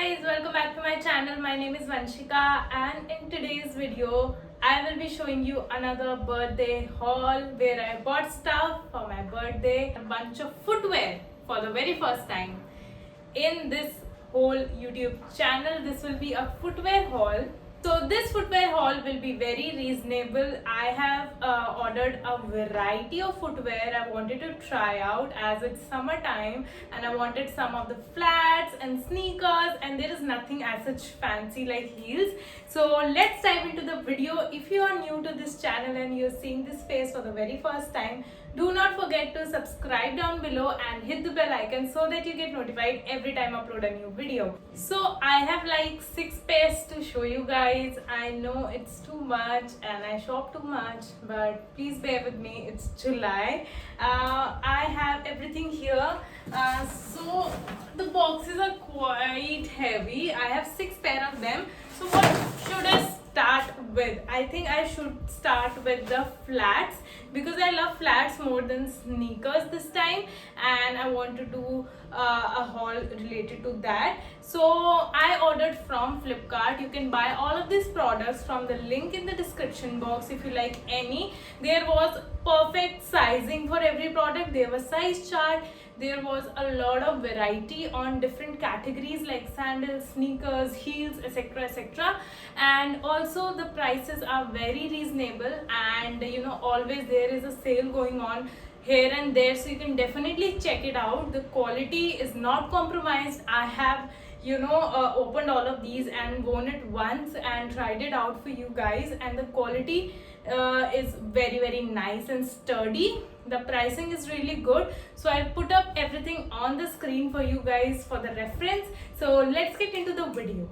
guys, welcome back to my channel. My name is Vanshika and in today's video I will be showing you another birthday haul where I bought stuff for my birthday, a bunch of footwear for the very first time in this whole YouTube channel. This will be a footwear haul. So this footwear haul will be very reasonable. I have ordered a variety of footwear I wanted to try out as it's summertime, and I wanted some of the flats and sneakers, and there is nothing as such fancy like heels. So let's dive into the video. If you are new to this channel and you're seeing this face for the very first time, do not forget to subscribe down below and hit the bell icon so that you get notified every time I upload a new video. So I have like 6 pairs to show you guys. I know it's too much and I shop too much, but please bear with me. It's July. I have everything here. So the boxes are quite heavy. I have 6 pair of them. So what should I start with? I think I should start with the flats because I love flats more than sneakers this time, and I want to do a haul related to that. So I ordered from Flipkart. You can buy all of these products from the link in the description box if you like any. There was perfect sizing for every product. There was size chart. There was a lot of variety on different categories like sandals, sneakers, heels, etc, etc, and also the prices are very reasonable, and you know, always there is a sale going on here and there, so you can definitely check it out. The quality is not compromised. I have opened all of these and worn it once and tried it out for you guys, and the quality is very nice and sturdy. The pricing is really good, so I'll put up everything on the screen for you guys for the reference. So let's get into the video.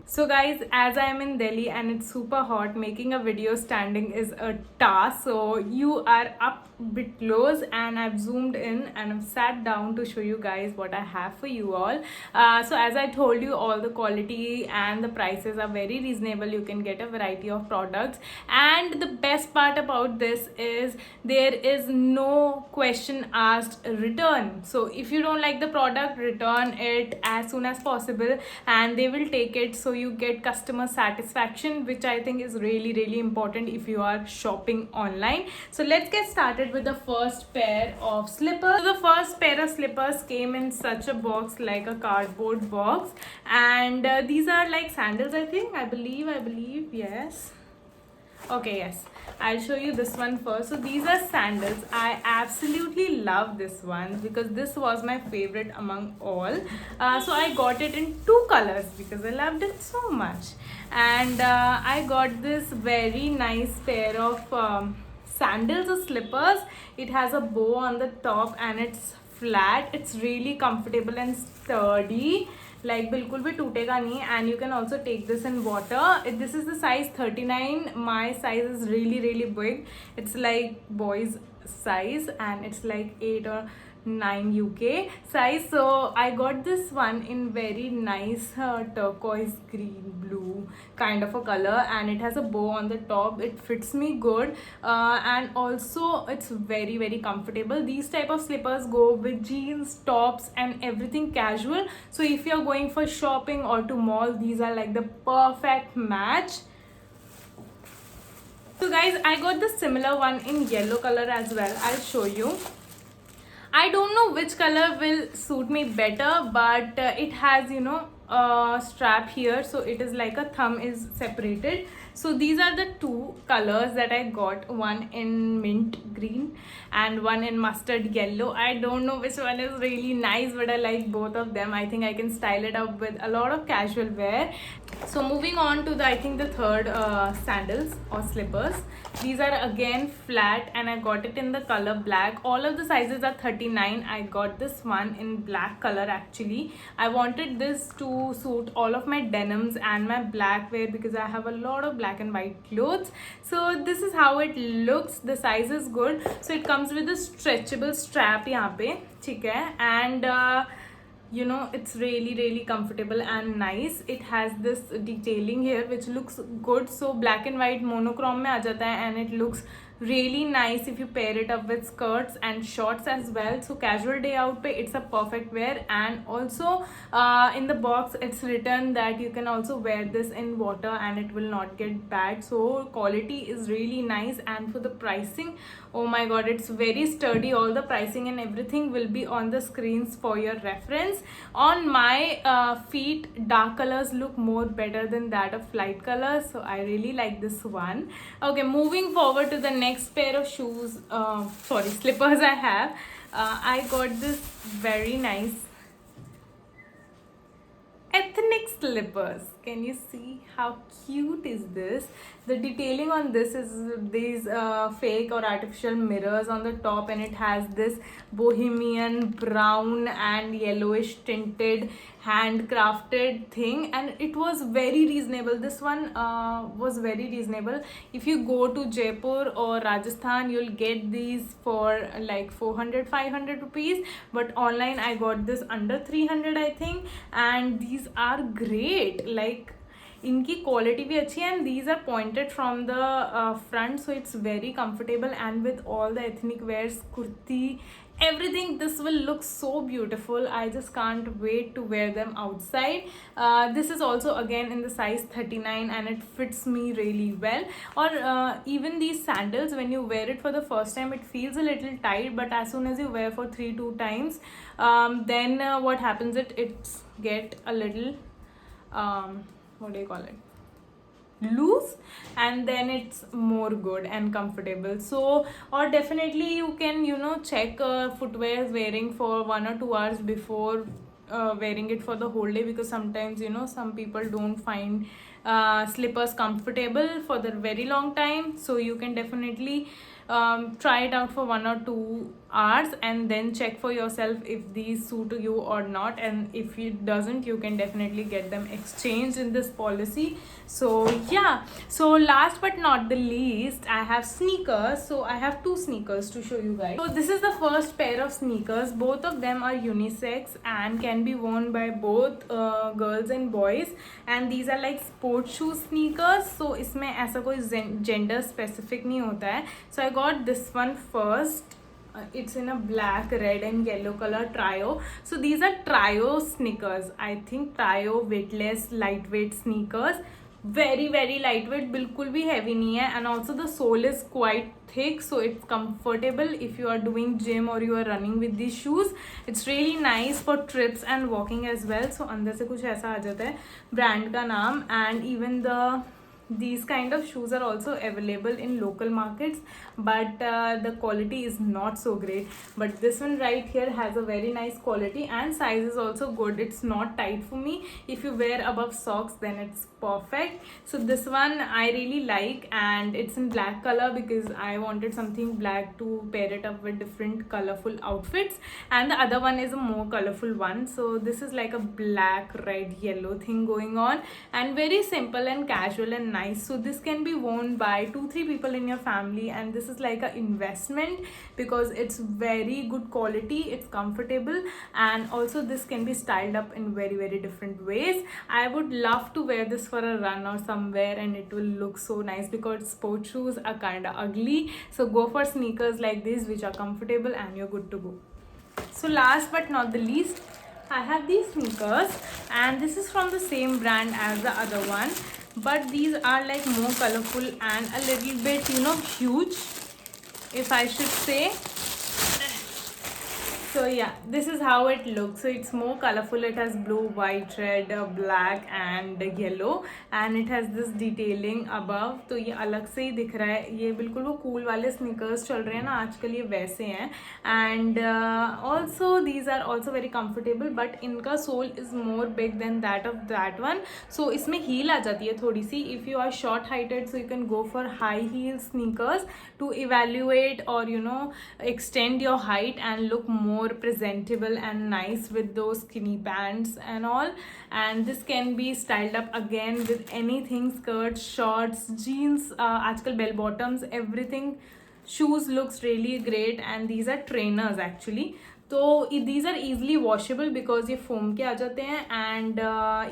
So guys, as I am in Delhi and it's super hot, making a video standing is a task. So you are up a bit close and I've zoomed in and I've sat down to show you guys what I have for you all. So as I told you, all the quality and the prices are very reasonable. You can get a variety of products, and the best part about this is there is no question asked return. So if you don't like the product, return it as soon as possible and they will take it. So you get customer satisfaction, which I think is really important if you are shopping online. So let's get started with the first pair of slippers. So the first pair of slippers came in such a box, like a cardboard box, and these are like sandals, I think. I believe, yes. Okay, yes, I'll show you this one first. So these are sandals. I absolutely love this one because this was my favorite among all. So I got it in 2 colors because I loved it so much, and I got this very nice pair of sandals or slippers. It has a bow on the top and it's flat. It's really comfortable and sturdy, like bilkul bhi tootega nahi. And you can also take this in water. This is the size 39. My size is really big. It's like boys size, and it's like 8 or 9 UK size. So I got this one in very nice turquoise green blue kind of a color, and it has a bow on the top. It fits me good, and also it's very comfortable. These type of slippers go with jeans, tops and everything casual. So if you're going for shopping or to mall, these are like the perfect match. So guys, I got the similar one in yellow color as well. I'll show you. I don't know which color will suit me better, but it has, a strap here, so it is like a thumb is separated. So these are the 2 colors that I got, one in mint green and one in mustard yellow. I don't know which one is really nice, but I like both of them. I think I can style it up with a lot of casual wear. So moving on to the, I think the third sandals or slippers. These are again flat and I got it in the color black. All of the sizes are 39. I got this one in black color actually. I wanted this to to suit all of my denims and my black wear because I have a lot of black and white clothes. So this is how it looks. The size is good. So it comes with a stretchable strap यहाँ पे, ठीक है, and you know, it's really comfortable and nice. It has this detailing here which looks good. So black and white monochrome में आ जाता है and it looks really nice if you pair it up with skirts and shorts as well. So casual day out pe it's a perfect wear. And also in the box it's written that you can also wear this in water and it will not get bad. So quality is really nice, and for the pricing, oh my god, it's very sturdy. All the pricing and everything will be on the screens for your reference. On my feet, dark colors look more better than that of light colors, so I really like this one. Okay, moving forward to the next pair of shoes, slippers I have. I got this very nice ethnic slippers. Can you see how cute is this? The detailing on this is these fake or artificial mirrors on the top, and it has this bohemian brown and yellowish tinted handcrafted thing, and it was very reasonable. This one was very reasonable. If you go to Jaipur or Rajasthan, you'll get these for like 400-500 rupees, but online I got this under 300 I think, and these are great. Like इनकी quality भी अच्छी है, and these are pointed from the front, so it's very comfortable. And with all the ethnic wears, kurti, everything, this will look so beautiful. I just can't wait to wear them outside. This is also again in the size 39 and it fits me really well. Or even these sandals, when you wear it for the first time, it feels a little tight, but as soon as you wear for 3-2 times, then what happens, it's get a little what do you call it, loose, and then it's more good and comfortable. So, or definitely you can, you know, check footwear wearing for 1 or 2 hours before wearing it for the whole day, because sometimes, you know, some people don't find slippers comfortable for the very long time. So you can definitely try it out for 1 or 2 hours and then check for yourself if these suit you or not, and if it doesn't, you can definitely get them exchanged in this policy. So yeah, so last but not the least, I have sneakers. So I have 2 sneakers to show you guys. So this is the first pair of sneakers. Both of them are unisex and can be worn by both girls and boys, and these are like sport shoe sneakers. So इसमें ऐसा कोई gender specific नहीं होता है. So I got this one first. It's in a black, red and yellow color trio. So these are trio sneakers. I think trio weightless lightweight sneakers. Very lightweight, बिल्कुल भी heavy नहीं है, and also the sole is quite thick, so it's comfortable if you are doing gym or you are running with these shoes. It's really nice for trips and walking as well. So अंदर से कुछ ऐसा आ जाता है brand का नाम, and even these kind of shoes are also available in local markets, but the quality is not so great. But this one right here has a very nice quality, and size is also good. It's not tight for me. If you wear above socks, then it's perfect. So this one I really like, and it's in black color because I wanted something black to pair it up with different colorful outfits, and the other one is a more colorful one. So this is like a black, red, yellow thing going on, and very simple and casual and nice. So this can be worn by 2-3 people in your family, and this is like an investment because it's very good quality, it's comfortable, and also this can be styled up in very different ways. I would love to wear this for a run or somewhere, and it will look so nice because sport shoes are kind of ugly. So go for sneakers like this which are comfortable and you're good to go. So last but not the least, I have these sneakers, and this is from the same brand as the other one, but these are like more colorful and a little bit, you know, huge, if I should say. So yeah, this is how it looks. So it's more colorful. It has blue, white, red, black and yellow, and it has this detailing above. तो ये अलग से ही दिख रहा है. ये बिल्कुल वो cool वाले sneakers चल रहे हैं ना आजकल, ये वैसे हैं. And also these are also very comfortable, but इनका sole is more big than that of that one. So इसमें heel आ जाती है थोड़ी सी. If you are short heighted, so you can go for high heel sneakers to evaluate or, you know, extend your height and look more more presentable and nice with those skinny pants and all. And this can be styled up again with anything, skirts, shorts, jeans, आजकल bell bottoms, everything. Shoes looks really great and these are trainers actually. तो these are easily washable because ये foam के आ जाते हैं and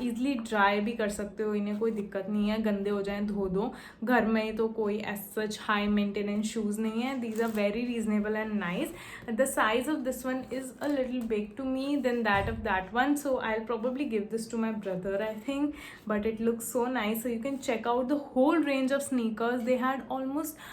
easily dry भी कर सकते हो, इन्हें कोई दिक्कत नहीं है, गंदे हो जाएं धो दो, घर में तो कोई as such high maintenance shoes नहीं है. These are very reasonable and nice. The size of this one is a little big to me than that of that one, so I'll probably give this to my brother I think, but it looks so nice. So you can check out the whole range of sneakers. They had almost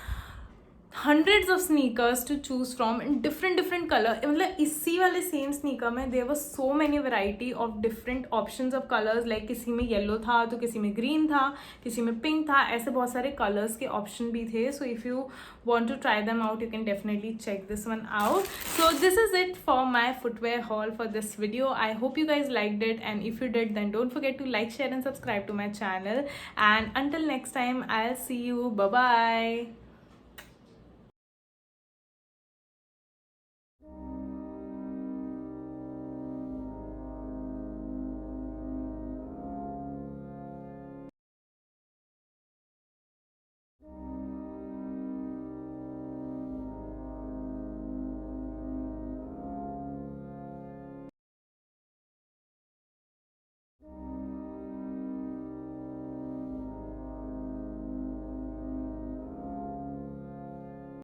hundreds of sneakers to choose from in different color. मतलब इसी वाले same sneaker में there was so many variety of different options of colors, like किसी में yellow था तो किसी में ग्रीन था, किसी में पिंक था, ऐसे बहुत सारे कलर्स के ऑप्शन भी थे. So if you want to try them out, you can definitely check this one out. So this is it for my footwear haul for this video. I hope you guys liked it, and if you did, then don't forget to like, share and subscribe to my channel. And until next time, I'll see you. Bye bye.